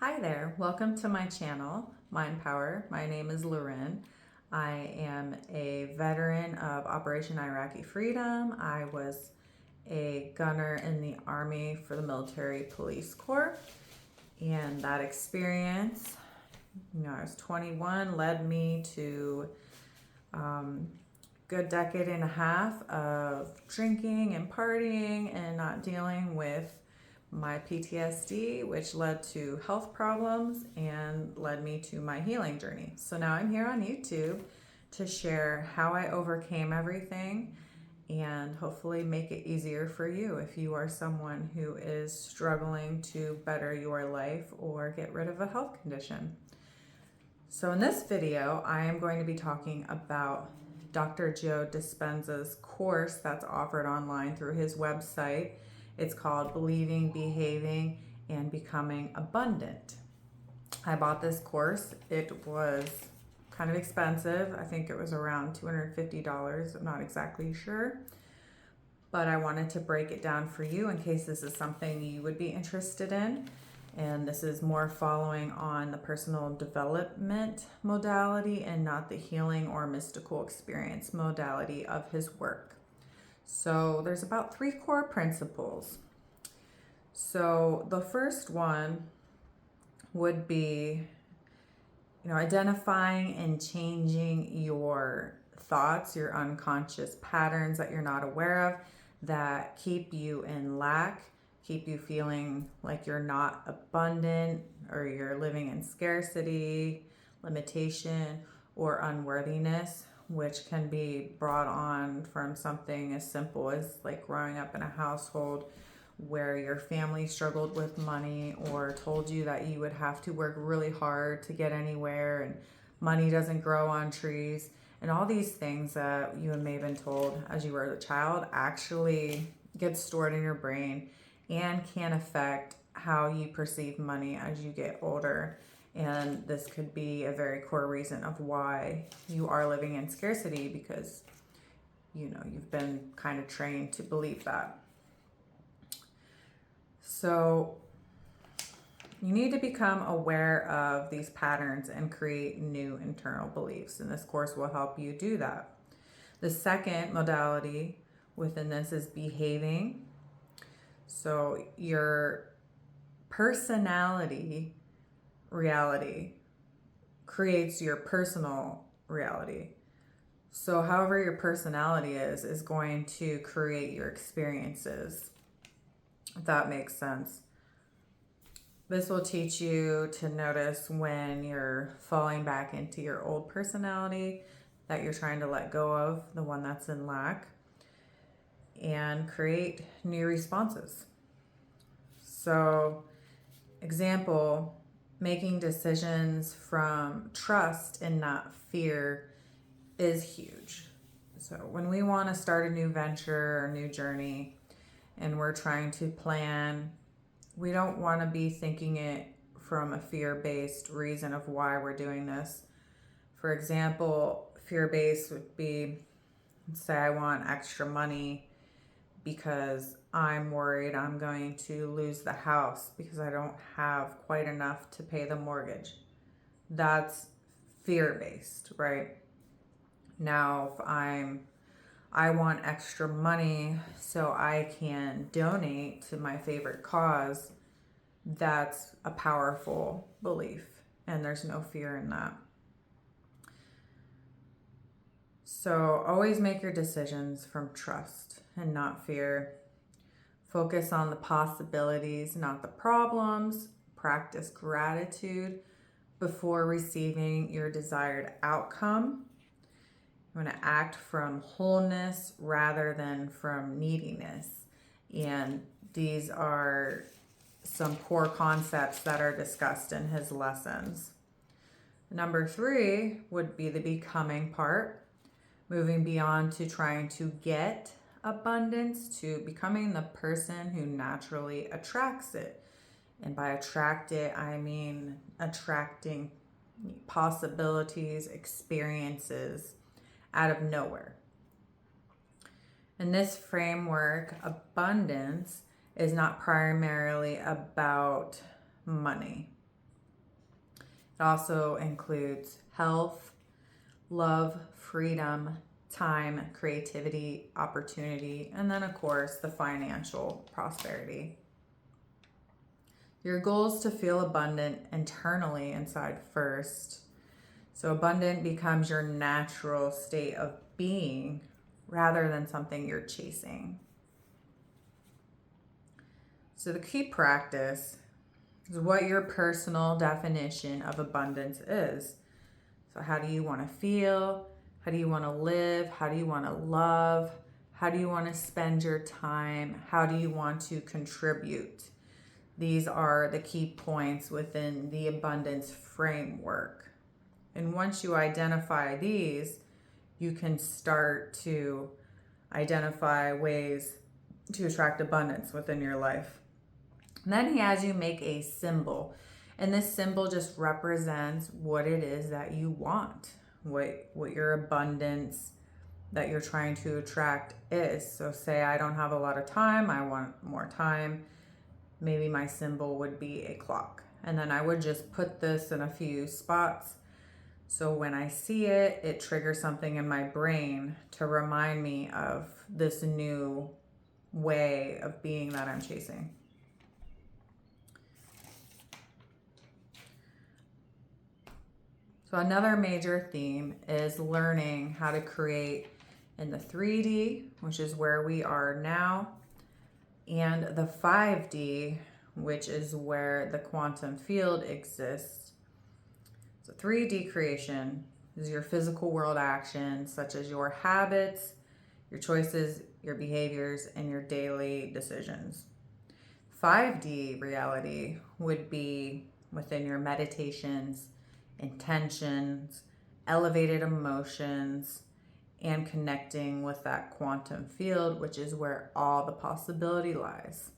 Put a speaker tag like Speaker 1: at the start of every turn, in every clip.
Speaker 1: Hi there, welcome to my channel, Mind Power. My name is Lauren. I am a veteran of Operation Iraqi Freedom. I was a gunner in the Army for the Military Police Corps, and that experience, I was 21, led me to good decade and a half of drinking and partying and not dealing with my PTSD, which led to health problems and led me to my healing journey. So now I'm here on YouTube to share how I overcame everything and hopefully make it easier for you if you are someone who is struggling to better your life or get rid of a health condition. So in this video, I am going to be talking about Dr. Joe Dispenza's course that's offered online through his website. It's called Believing, Behaving, and Becoming Abundant. I bought this course. It was kind of expensive. I think it was around $250. I'm not exactly sure. But I wanted to break it down for you in case this is something you would be interested in. And this is more following on the personal development modality and not the healing or mystical experience modality of his work. So there's about 3 core principles. So the first one would be, identifying and changing your thoughts, your unconscious patterns that you're not aware of that keep you in lack, keep you feeling like you're not abundant or you're living in scarcity, limitation, or unworthiness, which can be brought on from something as simple as like growing up in a household where your family struggled with money or told you that you would have to work really hard to get anywhere and money doesn't grow on trees. And all these things that you may have been told as you were a child actually get stored in your brain and can affect how you perceive money as you get older. And this could be a very core reason of why you are living in scarcity because, you've been kind of trained to believe that. So you need to become aware of these patterns and create new internal beliefs. And this course will help you do that. The second modality within this is behaving. So your personality reality creates your personal reality. So however your personality is going to create your experiences, if that makes sense. This will teach you to notice when you're falling back into your old personality that you're trying to let go of, the one that's in lack, and create new responses. So, example, making decisions from trust and not fear is huge. So when we want to start a new venture or new journey and we're trying to plan, we don't want to be thinking it from a fear-based reason of why we're doing this. For example, fear-based would be, say I want extra money because I'm worried I'm going to lose the house because I don't have quite enough to pay the mortgage. That's fear-based, right? Now, if I want extra money so I can donate to my favorite cause, that's a powerful belief, and there's no fear in that. So always make your decisions from trust and not fear. Focus on the possibilities, not the problems. Practice gratitude before receiving your desired outcome. You want to act from wholeness rather than from neediness. And these are some core concepts that are discussed in his lessons. Number 3 would be the becoming part, moving beyond to trying to get abundance to becoming the person who naturally attracts it. And by attract it, I mean attracting possibilities, experiences out of nowhere. In this framework, abundance is not primarily about money. It also includes health, love, freedom, time, creativity, opportunity, and then, of course, the financial prosperity. Your goal is to feel abundant internally inside first. So abundant becomes your natural state of being rather than something you're chasing. So the key practice is what your personal definition of abundance is. So how do you want to feel? How do you want to live? How do you want to love? How do you want to spend your time? How do you want to contribute? These are the key points within the abundance framework. And once you identify these, you can start to identify ways to attract abundance within your life. And then he has you make a symbol. And this symbol just represents what it is that you want, what your abundance that you're trying to attract is. So say I don't have a lot of time, I want more time. Maybe my symbol would be a clock. And then I would just put this in a few spots. So when I see it, it triggers something in my brain to remind me of this new way of being that I'm chasing. So another major theme is learning how to create in the 3D, which is where we are now, and the 5D, which is where the quantum field exists. So 3D creation is your physical world actions, such as your habits, your choices, your behaviors, and your daily decisions. 5D reality would be within your meditations, intentions, elevated emotions, and connecting with that quantum field, which is where all the possibility lies.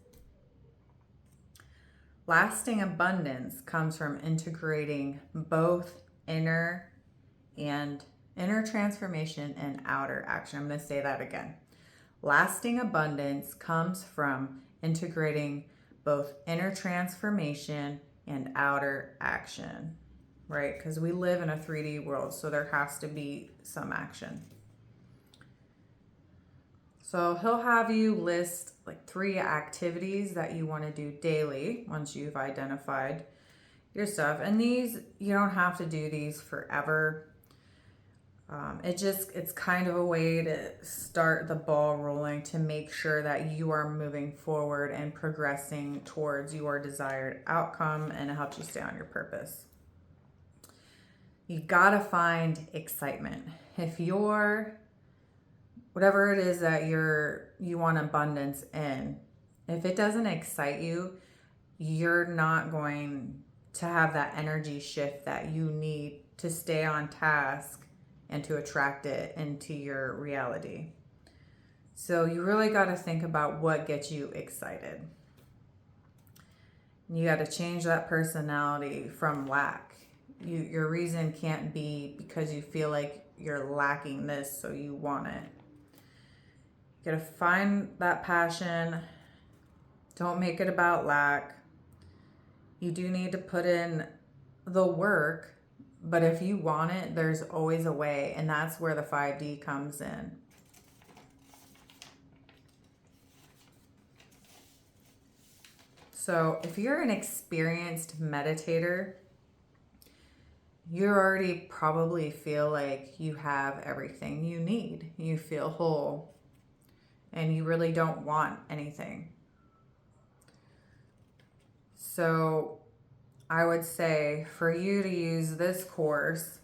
Speaker 1: Lasting abundance comes from integrating both inner transformation and outer action. I'm going to say that again. Lasting abundance comes from integrating both inner transformation and outer action, right? Because we live in a 3D world, so there has to be some action. So he'll have you list like 3 activities that you want to do daily once you've identified your stuff. And these, you don't have to do these forever. It's kind of a way to start the ball rolling to make sure that you are moving forward and progressing towards your desired outcome, and it helps you stay on your purpose. You gotta find excitement. If you're whatever it is that you want abundance in, if it doesn't excite you, you're not going to have that energy shift that you need to stay on task and to attract it into your reality. So you really got to think about what gets you excited. You got to change that personality from lack. Your reason can't be because you feel like you're lacking this, so you want it. You gotta find that passion. Don't make it about lack. You do need to put in the work, but if you want it, there's always a way, and that's where the 5D comes in. So if you're an experienced meditator, you already probably feel like you have everything you need. You feel whole. And you really don't want anything. So I would say for you to use this course,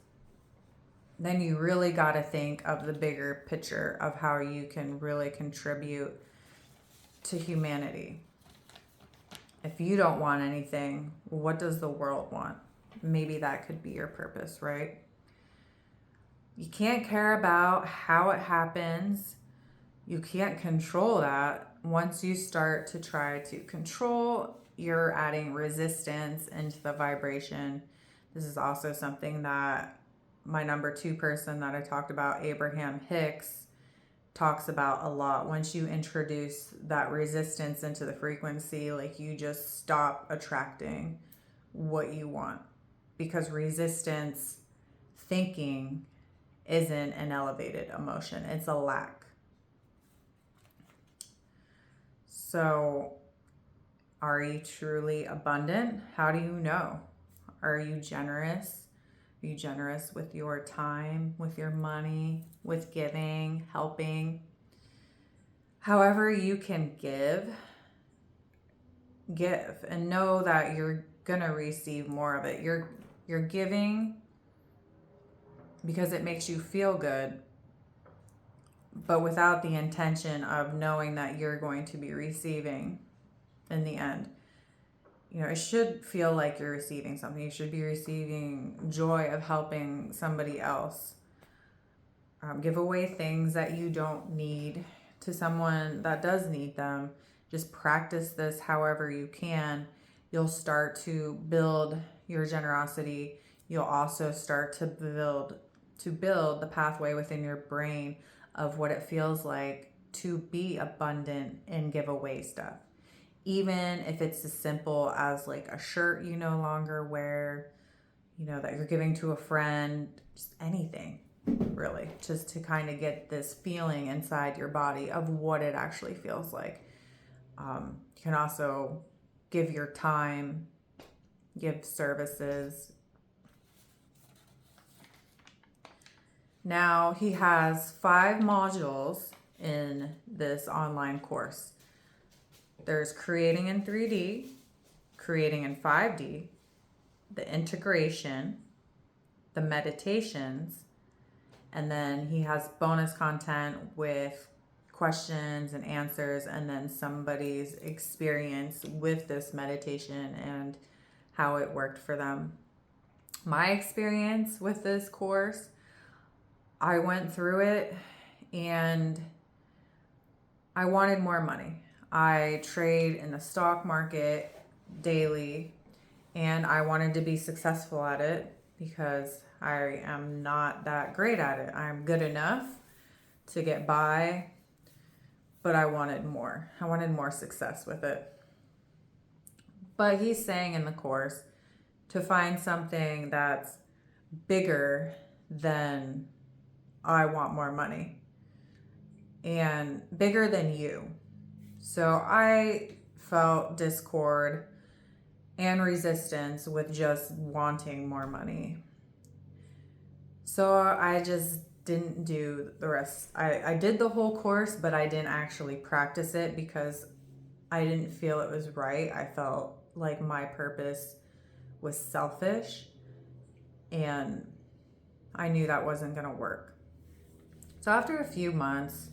Speaker 1: then you really got to think of the bigger picture of how you can really contribute to humanity. If you don't want anything, what does the world want? Maybe that could be your purpose, right? You can't care about how it happens. You can't control that. Once you start to try to control, you're adding resistance into the vibration. This is also something that my number 2 person that I talked about, Abraham Hicks, talks about a lot. Once you introduce that resistance into the frequency, like you just stop attracting what you want. because resistance thinking isn't an elevated emotion, it's a lack. So, are you truly abundant? How do you know? Are you generous? Are you generous with your time, with your money, with giving, helping? However you can give, and know that you're gonna receive more of it. You're giving because it makes you feel good, but without the intention of knowing that you're going to be receiving in the end. You know, it should feel like you're receiving something. You should be receiving joy of helping somebody else. Give away things that you don't need to someone that does need them. Just practice this however you can. You'll start to build your generosity. You'll also start to build the pathway within your brain of what it feels like to be abundant and give away stuff. Even if it's as simple as like a shirt you no longer wear, that you're giving to a friend, just anything really, just to kind of get this feeling inside your body of what it actually feels like. You can also give your time, give services. Now he has 5 modules in this online course. There's creating in 3D, creating in 5D, the integration, the meditations, and then he has bonus content with questions and answers, and then somebody's experience with this meditation and how it worked for them. My experience with this course, I went through it and I wanted more money. I trade in the stock market daily and I wanted to be successful at it because I am not that great at it. I'm good enough to get by, but I wanted more. I wanted more success with it. But he's saying in the course to find something that's bigger than I want more money and bigger than you. So I felt discord and resistance with just wanting more money. So I just didn't do the rest. I did the whole course, but I didn't actually practice it because I didn't feel it was right. I felt like my purpose was selfish and I knew that wasn't going to work. So after a few months,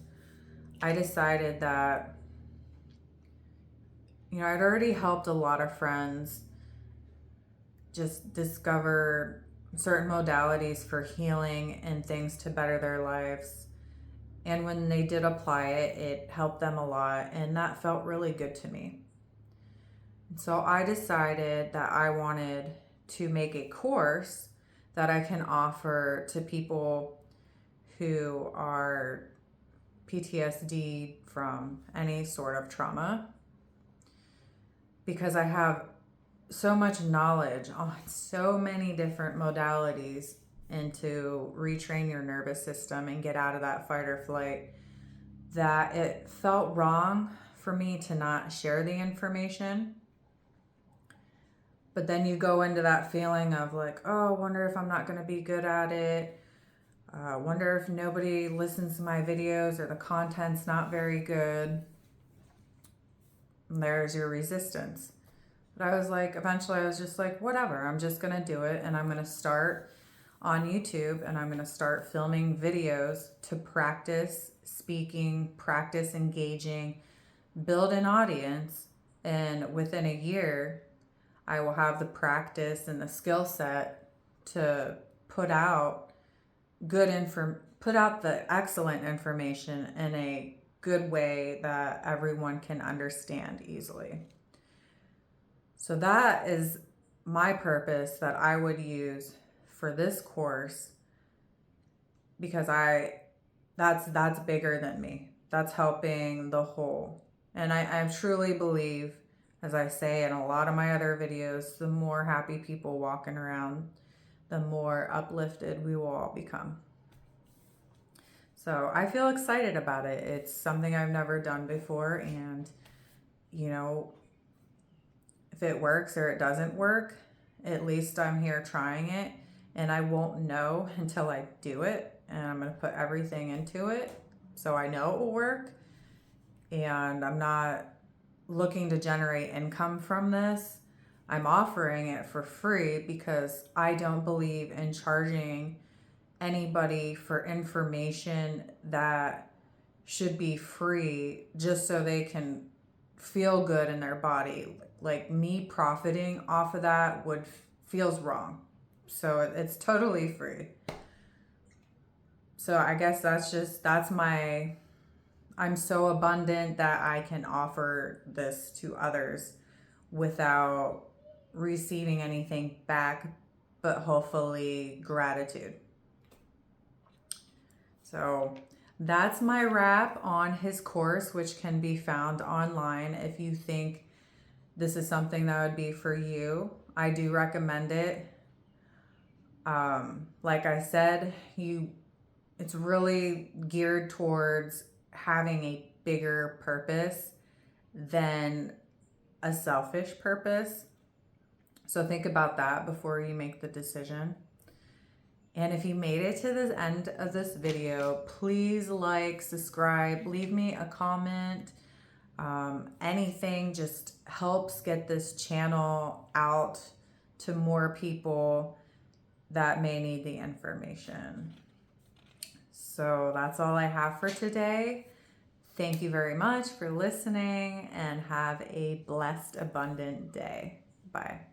Speaker 1: I decided that, I'd already helped a lot of friends just discover certain modalities for healing and things to better their lives. And when they did apply it, it helped them a lot. And that felt really good to me. So I decided that I wanted to make a course that I can offer to people who are PTSD from any sort of trauma, because I have so much knowledge on so many different modalities and to retrain your nervous system and get out of that fight or flight, that it felt wrong for me to not share the information. But then you go into that feeling of like, oh, I wonder if I'm not going to be good at it. Wonder if nobody listens to my videos or the content's not very good. And there's your resistance. But I was like, eventually I was just like, whatever, I'm just going to do it. And I'm going to start on YouTube and I'm going to start filming videos to practice speaking, practice engaging, build an audience. And within a year, I will have the practice and the skill set to put out the excellent information in a good way that everyone can understand easily. So that is my purpose that I would use for this course, because that's bigger than me. That's helping the whole. And I truly believe As I say in a lot of my other videos, the more happy people walking around, the more uplifted we will all become. So I feel excited about it. It's something I've never done before, and you know, if it works or it doesn't work, at least I'm here trying it, and I won't know until I do it, and I'm going to put everything into it so I know it will work. And I'm not looking to generate income from this. I'm offering it for free because I don't believe in charging anybody for information that should be free just so they can feel good in their body. Like me profiting off of that feels wrong. So it's totally free. So I guess I'm so abundant that I can offer this to others without receiving anything back, but hopefully gratitude. So that's my wrap on his course, which can be found online if you think this is something that would be for you. I do recommend it. Like I said, it's really geared towards having a bigger purpose than a selfish purpose. So think about that before you make the decision. And if you made it to the end of this video, please like, subscribe, leave me a comment. Anything just helps get this channel out to more people that may need the information. So that's all I have for today. Thank you very much for listening, and have a blessed, abundant day. Bye.